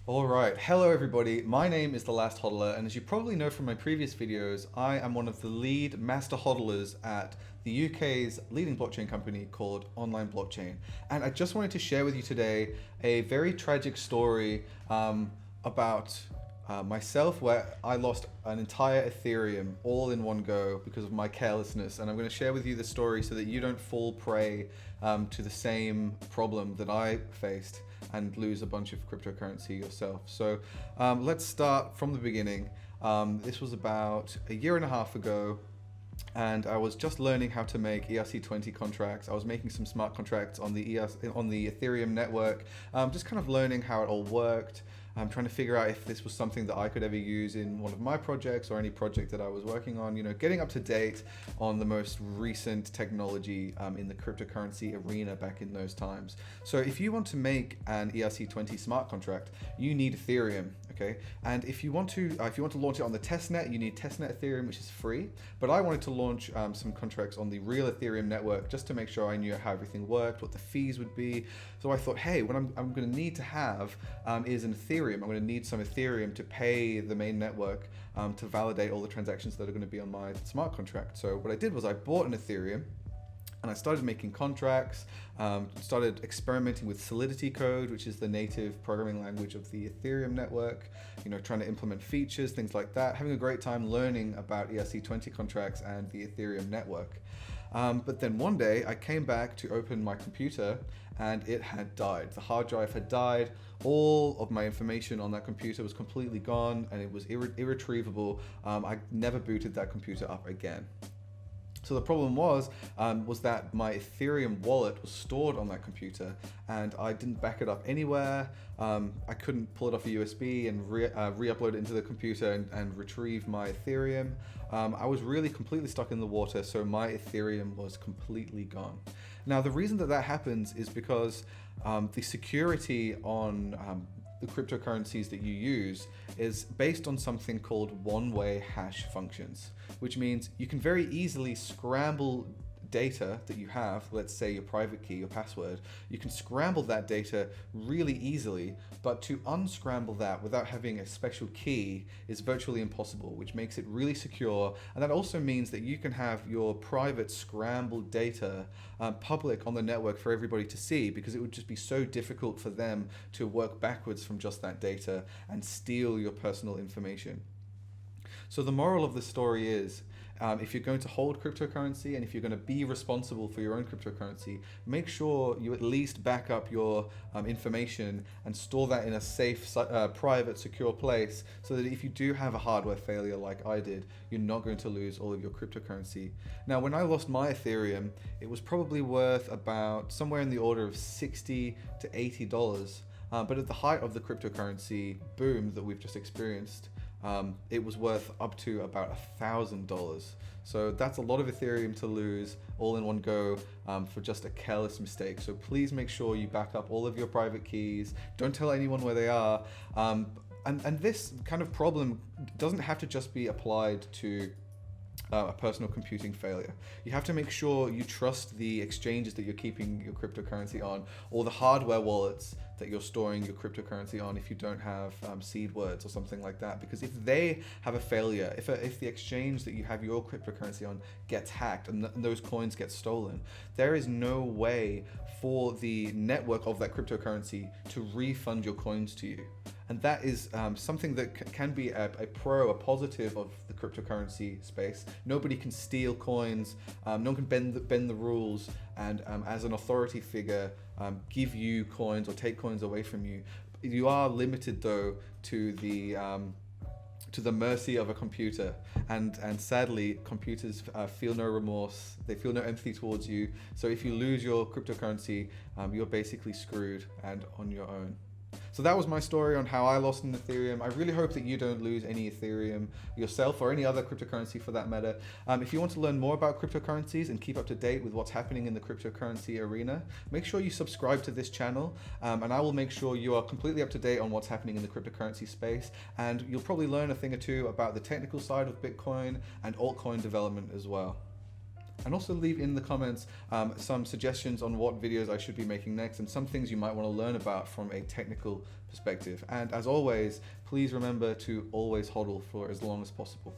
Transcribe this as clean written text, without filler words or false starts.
All right, hello everybody. My name is The Last Hodler, and as you probably know from my previous videos, I am one of the lead master hodlers at the UK's leading blockchain company called Online Blockchain. And I just wanted to share with you today a very tragic story about myself, where I lost an entire Ethereum all in one go because of my carelessness. And I'm going to share with you the story so that you don't fall prey to the same problem that I faced and lose a bunch of cryptocurrency yourself. So let's start from the beginning. This was about a year and a half ago, and I was just learning how to make ERC20 contracts. I was making some smart contracts on the Ethereum network, just kind of learning how it all worked. I'm trying to figure out if this was something that I could ever use in one of my projects or any project that I was working on, getting up to date on the most recent technology in the cryptocurrency arena back in those times. So if you want to make an ERC20 smart contract, you need Ethereum, okay? And if you want to launch it on the testnet, you need testnet Ethereum, which is free. But I wanted to launch some contracts on the real Ethereum network just to make sure I knew how everything worked, what the fees would be. So I thought, hey, what I'm going to need to have is an Ethereum. I'm going to need some Ethereum to pay the main network to validate all the transactions that are going to be on my smart contract. So what I did was I bought an Ethereum and I started making contracts, started experimenting with Solidity code, which is the native programming language of the Ethereum network, trying to implement features, things like that, having a great time learning about ERC20 contracts and the Ethereum network. But then one day I came back to open my computer and it had died. The hard drive had died. All of my information on that computer was completely gone and it was irretrievable. I never booted that computer up again. So the problem was that my Ethereum wallet was stored on that computer and I didn't back it up anywhere. I couldn't pull it off a USB and re-upload it into the computer and retrieve my Ethereum. I was really completely stuck in the water, so my Ethereum was completely gone. Now, the reason that happens is because the security on the cryptocurrencies that you use is based on something called one-way hash functions, which means you can very easily scramble data that you have, let's say your private key, your password, you can scramble that data really easily, but to unscramble that without having a special key is virtually impossible, which makes it really secure. And that also means that you can have your private scrambled data public on the network for everybody to see, because it would just be so difficult for them to work backwards from just that data and steal your personal information. So the moral of the story is, if you're going to hold cryptocurrency and if you're going to be responsible for your own cryptocurrency, make sure you at least back up your information and store that in a safe, private, secure place, so that if you do have a hardware failure like I did, you're not going to lose all of your cryptocurrency. Now, when I lost my Ethereum, it was probably worth about somewhere in the order of $60 to $80. But at the height of the cryptocurrency boom that we've just experienced, it was worth up to about $1,000. So that's a lot of Ethereum to lose all in one go for just a careless mistake. So please make sure you back up all of your private keys. Don't tell anyone where they are. And this kind of problem doesn't have to just be applied to a personal computing failure. You have to make sure you trust the exchanges that you're keeping your cryptocurrency on, or the hardware wallets that you're storing your cryptocurrency on if you don't have seed words or something like that. Because if they have a failure, if the exchange that you have your cryptocurrency on gets hacked and those coins get stolen, there is no way for the network of that cryptocurrency to refund your coins to you. And that is something that can be a positive of the cryptocurrency space. Nobody can steal coins, no one can bend the rules, and as an authority figure, give you coins or take coins away from you. You are limited, though, to the mercy of a computer, and sadly computers feel no remorse, they feel no empathy towards you. So if you lose your cryptocurrency, you're basically screwed and on your own. So that was my story on how I lost an Ethereum. I really hope that you don't lose any Ethereum yourself, or any other cryptocurrency for that matter. If you want to learn more about cryptocurrencies and keep up to date with what's happening in the cryptocurrency arena, make sure you subscribe to this channel, and I will make sure you are completely up to date on what's happening in the cryptocurrency space. And you'll probably learn a thing or two about the technical side of Bitcoin and altcoin development as well. and also leave in the comments some suggestions on what videos I should be making next and some things you might want to learn about from a technical perspective. And as always, please remember to always hodl for as long as possible.